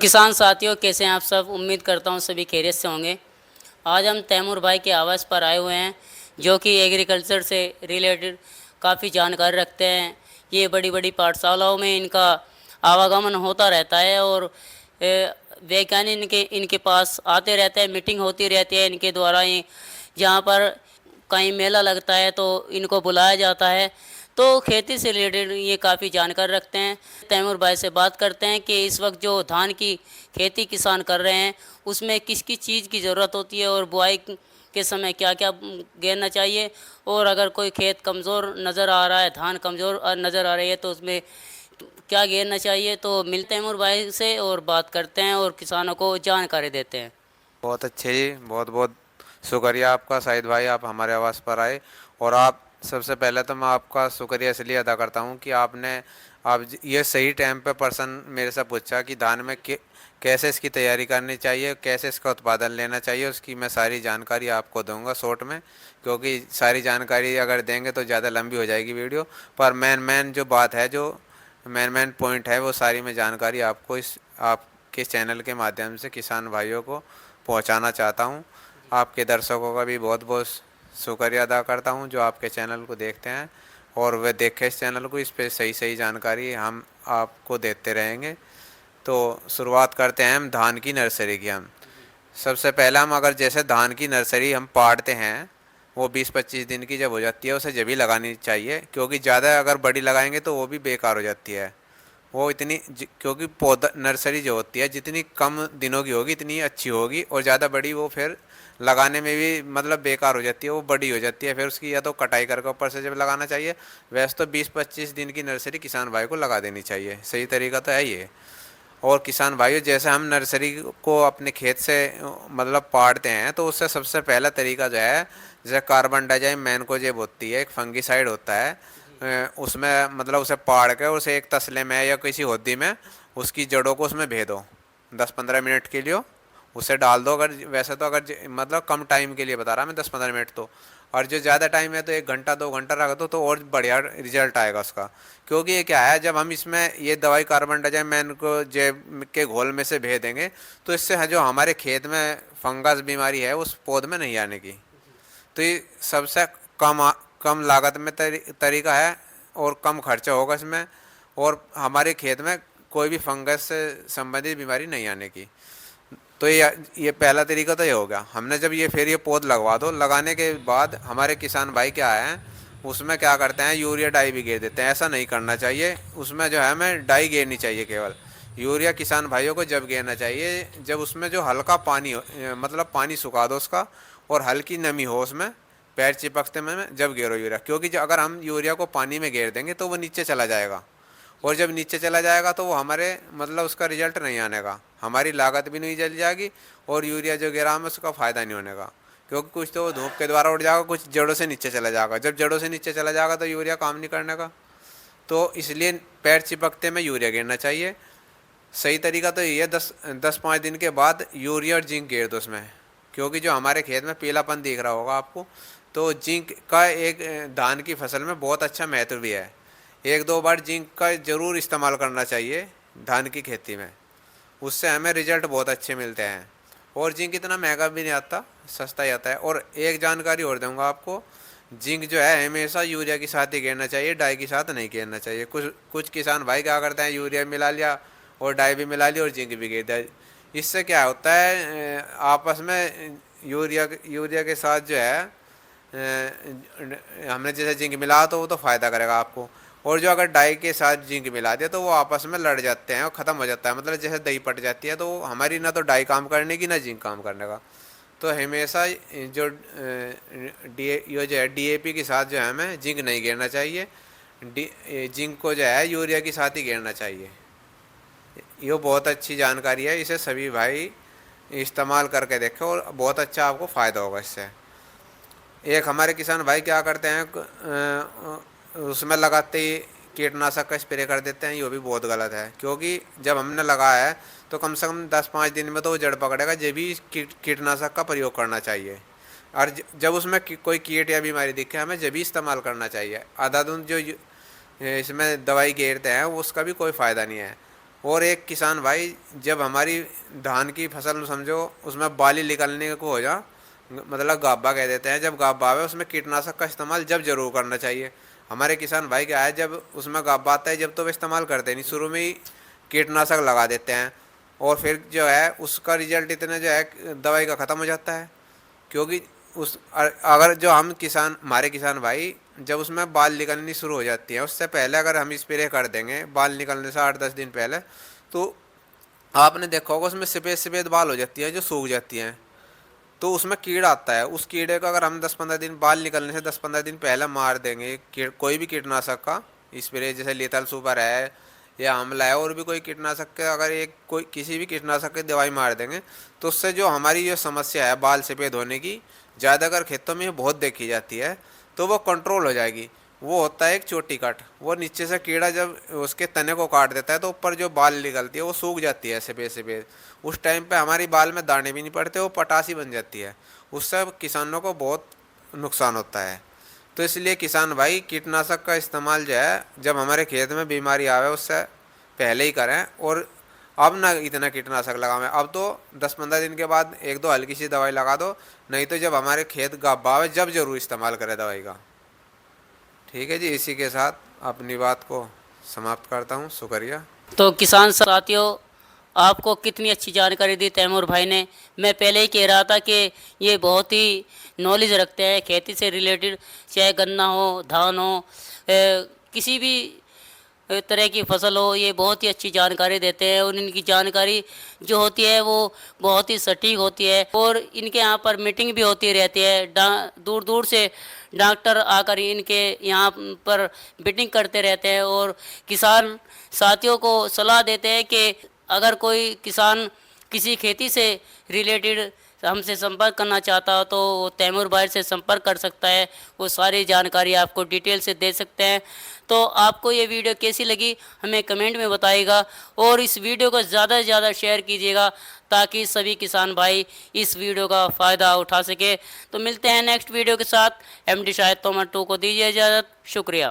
किसान साथियों, कैसे हैं आप सब। उम्मीद करता हूँ सभी खैरियत से होंगे। आज हम तैमूर भाई के आवास पर आए हुए हैं, जो कि एग्रीकल्चर से रिलेटेड काफ़ी जानकारी रखते हैं। ये बड़ी बड़ी पाठशालाओं में इनका आवागमन होता रहता है और वैज्ञानिक इनके पास आते रहते हैं, मीटिंग होती रहती है इनके द्वारा ही। जहाँ पर कहीं मेला लगता है तो इनको बुलाया जाता है। तो खेती से रिलेटेड ये काफ़ी जानकारी रखते हैं। तैमूर भाई से बात करते हैं कि इस वक्त जो धान की खेती किसान कर रहे हैं उसमें किस किस चीज़ की ज़रूरत होती है और बुआई के समय क्या क्या गेरना चाहिए, और अगर कोई खेत कमज़ोर नज़र आ रहा है, धान कमज़ोर नज़र आ रही है, तो उसमें क्या गेरना चाहिए। तो मिलते हैं तैमूर भाई से और बात करते हैं और किसानों को जानकारी देते हैं। बहुत अच्छे जी। बहुत बहुत शुक्रिया आपका शाहिद भाई, आप हमारे आवाज़ पर आए। और आप सबसे पहले तो मैं आपका शुक्रिया इसलिए अदा करता हूँ कि आपने ये सही टाइम पे पर्सन मेरे से पूछा कि धान में कैसे इसकी तैयारी करनी चाहिए, कैसे इसका उत्पादन लेना चाहिए, उसकी मैं सारी जानकारी आपको दूंगा शॉर्ट में। क्योंकि सारी जानकारी अगर देंगे तो ज़्यादा लंबी हो जाएगी वीडियो। पर मेन मेन जो बात है, जो मेन मेन पॉइंट है, वो सारी मैं जानकारी आपको इस आपके चैनल के माध्यम से किसान भाइयों को पहुंचाना चाहता हूं। आपके दर्शकों का भी बहुत बहुत शुक्रिया अदा करता हूं जो आपके चैनल को देखते हैं और वे देखें इस चैनल को। इस पे सही सही जानकारी हम आपको देते रहेंगे। तो शुरुआत करते हैं हम धान की नर्सरी की। हम सबसे पहला हम अगर जैसे धान की नर्सरी हम पाड़ते हैं, वो 20-25 दिन की जब हो जाती है उसे जब ही लगानी चाहिए। क्योंकि ज़्यादा अगर बड़ी लगाएंगे तो वो भी बेकार हो जाती है। वो क्योंकि पौधा नर्सरी जो होती है जितनी कम दिनों की होगी इतनी अच्छी होगी, और ज़्यादा बड़ी वो फिर लगाने में भी मतलब बेकार हो जाती है, वो बड़ी हो जाती है। फिर उसकी या तो कटाई करके ऊपर से जब लगाना चाहिए। वैसे तो 20-25 दिन की नर्सरी किसान भाई को लगा देनी चाहिए, सही तरीका तो है ये। और किसान भाइयों, जैसे हम नर्सरी को अपने खेत से मतलब पाड़ते हैं, तो उससे सबसे पहला तरीका जो है, जैसे कार्बन डाइजाइम मैनकोजेब होती है, एक फंगीसाइड होता है। उसमें मतलब उसे पाड़ के उसे एक तसले में या किसी होदी में उसकी जड़ों को उसमें भेदो 10-15 मिनट के लिए, उसे डाल दो। अगर वैसे तो अगर मतलब कम टाइम के लिए बता रहा मैं, 10-15 मिनट तो। और जो ज़्यादा टाइम है तो 1 घंटा 2 घंटा रख दो तो और बढ़िया रिजल्ट आएगा उसका। क्योंकि ये क्या है, जब हम इसमें ये दवाई कार्बन डाइजामिन को जैव के घोल में से भेज देंगे तो इससे जो हमारे खेत में फंगस बीमारी है उस पौध में नहीं आने की। तो ये सबसे कम लागत में तरीका है और कम खर्चा होगा इसमें, और हमारे खेत में कोई भी फंगस से संबंधित बीमारी नहीं आने की। तो ये पहला तरीका तो ये हो गया। हमने जब ये पौध लगवा दो, लगाने के बाद हमारे किसान भाई क्या है, उसमें क्या करते हैं, यूरिया डाई भी गेर देते हैं। ऐसा नहीं करना चाहिए। उसमें जो है हमें डाई गेरनी चाहिए केवल। यूरिया किसान भाइयों को जब गेरना चाहिए जब उसमें जो हल्का पानी हो, मतलब पानी सुखा दो उसका और हल्की नमी हो उसमें, पैर चिपकते में जब गेरो यूरिया। क्योंकि अगर हम यूरिया को पानी में गेर देंगे तो वो नीचे चला जाएगा, और जब नीचे चला जाएगा तो वो हमारे मतलब उसका रिजल्ट नहीं आने का, हमारी लागत भी नहीं जल जाएगी और यूरिया जो गिरा में उसका फ़ायदा नहीं होने का। क्योंकि कुछ तो वो धूप के द्वारा उड़ जाएगा, कुछ जड़ों से नीचे चला जाएगा। जब जड़ों से नीचे चला जाएगा तो यूरिया काम नहीं करने का। तो इसलिए पैर चिपकते में यूरिया गिरना चाहिए। सही तरीका तो ये 10-5 दिन के बाद यूरिया और जिंक गिर दो उसमें। क्योंकि जो हमारे खेत में पीलापन दिख रहा होगा आपको, तो जिंक का एक धान की फसल में बहुत अच्छा महत्व भी है। 1-2 बार जिंक का ज़रूर इस्तेमाल करना चाहिए धान की खेती में, उससे हमें रिजल्ट बहुत अच्छे मिलते हैं। और जिंक इतना महंगा भी नहीं आता, सस्ता ही आता है। और एक जानकारी और दूंगा आपको, जिंक जो है हमेशा यूरिया के साथ ही गिरना चाहिए, डाई के साथ नहीं गिरना चाहिए। कुछ कुछ किसान भाई क्या करते हैं, यूरिया मिला लिया और डाई भी मिला ली और जिंक भी गिर दिया। इससे क्या होता है, आपस में यूरिया के साथ जो है हमने जैसे जिंक मिला तो वो तो फ़ायदा करेगा आपको। और जो अगर डाई के साथ जिंक मिला दिया तो वो आपस में लड़ जाते हैं और ख़त्म हो जाता है। मतलब जैसे दही पट जाती है, तो हमारी ना तो डाई काम करने की ना जिंक काम करने का। तो हमेशा जो ये जो है डीएपी के साथ जो है हमें जिंक नहीं गिरना चाहिए। जिंक को जो है यूरिया के साथ ही गिरना चाहिए। ये बहुत अच्छी जानकारी है, इसे सभी भाई इस्तेमाल करके देखें और बहुत अच्छा आपको फ़ायदा होगा इससे। एक हमारे किसान भाई क्या करते हैं, उसमें लगाते ही कीटनाशक का स्प्रे कर देते हैं। ये भी बहुत गलत है। क्योंकि जब हमने लगाया है तो कम से कम 10-5 दिन में तो वो जड़ पकड़ेगा, जब भी कीटनाशक का प्रयोग करना चाहिए। और जब उसमें कोई कीट या बीमारी दिखे हमें जब भी इस्तेमाल करना चाहिए। आधा दिन जो इसमें दवाई गेरते हैं उसका भी कोई फ़ायदा नहीं है। और एक किसान भाई, जब हमारी धान की फसल समझो उसमें बाली निकलने को हो जा, मतलब गाबा कह देते हैं, जब गाबा आवे उसमें कीटनाशक का इस्तेमाल जब जरूर करना चाहिए। हमारे किसान भाई क्या है, जब उसमें गाबा आता है जब तो वे इस्तेमाल करते नहीं, शुरू में ही कीटनाशक लगा देते हैं, और फिर जो है उसका रिजल्ट इतना जो है दवाई का ख़त्म हो जाता है। क्योंकि अगर जो हम किसान, हमारे किसान भाई, जब उसमें बाल निकलनी शुरू हो जाती है उससे पहले अगर हम स्प्रे कर देंगे बाल निकलने से 8-10 दिन पहले, तो आपने देखा होगा उसमें सफ़ेद सफ़ेद बाल हो जाती है जो सूख जाती हैं, तो उसमें कीड़ा आता है। उस कीड़े का अगर हम 10-15 दिन, बाल निकलने से 10-15 दिन पहले मार देंगे कोई भी कीटनाशक का स्प्रे, जैसे लीथल सुपर है या आंवला है, और भी कोई कीटनाशक के अगर एक कोई किसी भी कीटनाशक की दवाई मार देंगे, तो उससे जो हमारी जो समस्या है बाल सफ़ेद होने की, ज़्यादातर खेतों में ये बहुत देखी जाती है, तो वो कंट्रोल हो जाएगी। वो होता है एक चोटी कट, वो नीचे से कीड़ा जब उसके तने को काट देता है तो ऊपर जो बाल निकलती है वो सूख जाती है सफ़ेद सफ़ेद। उस टाइम पे हमारी बाल में दाने भी नहीं पड़ते, वो पटासी बन जाती है, उससे किसानों को बहुत नुकसान होता है। तो इसलिए किसान भाई कीटनाशक का इस्तेमाल जो है जब हमारे खेत में बीमारी आवे उससे पहले ही करें, और अब ना इतना कीटनाशक लगावें। अब तो 10-15 दिन के बाद 1-2 हल्की सी दवाई लगा दो, नहीं तो जब हमारे खेत गाबा आवे जब जरूर इस्तेमाल करें दवाई का। ठीक है जी, इसी के साथ अपनी बात को समाप्त करता हूँ। शुक्रिया। तो किसान साथियों, आपको कितनी अच्छी जानकारी दी तैमूर भाई ने। मैं पहले ही कह रहा था कि ये बहुत ही नॉलेज रखते हैं खेती से रिलेटेड, चाहे गन्ना हो, धान हो, किसी भी तरह की फसल हो, ये बहुत ही अच्छी जानकारी देते हैं। और इनकी जानकारी जो होती है वो बहुत ही सटीक होती है। और इनके यहाँ पर मीटिंग भी होती रहती है, दूर दूर से डॉक्टर आकर इनके यहाँ पर मीटिंग करते रहते हैं और किसान साथियों को सलाह देते हैं कि अगर कोई किसान किसी खेती से रिलेटेड हमसे संपर्क करना चाहता हो तो वो तैमूर भाई से संपर्क कर सकता है। वो सारी जानकारी आपको डिटेल से दे सकते हैं। तो आपको ये वीडियो कैसी लगी हमें कमेंट में बताइएगा, और इस वीडियो को ज़्यादा से ज़्यादा शेयर कीजिएगा ताकि सभी किसान भाई इस वीडियो का फ़ायदा उठा सके। तो मिलते हैं नेक्स्ट वीडियो के साथ। MD शाहिद तोमर 2 को दीजिए इजाज़त। शुक्रिया।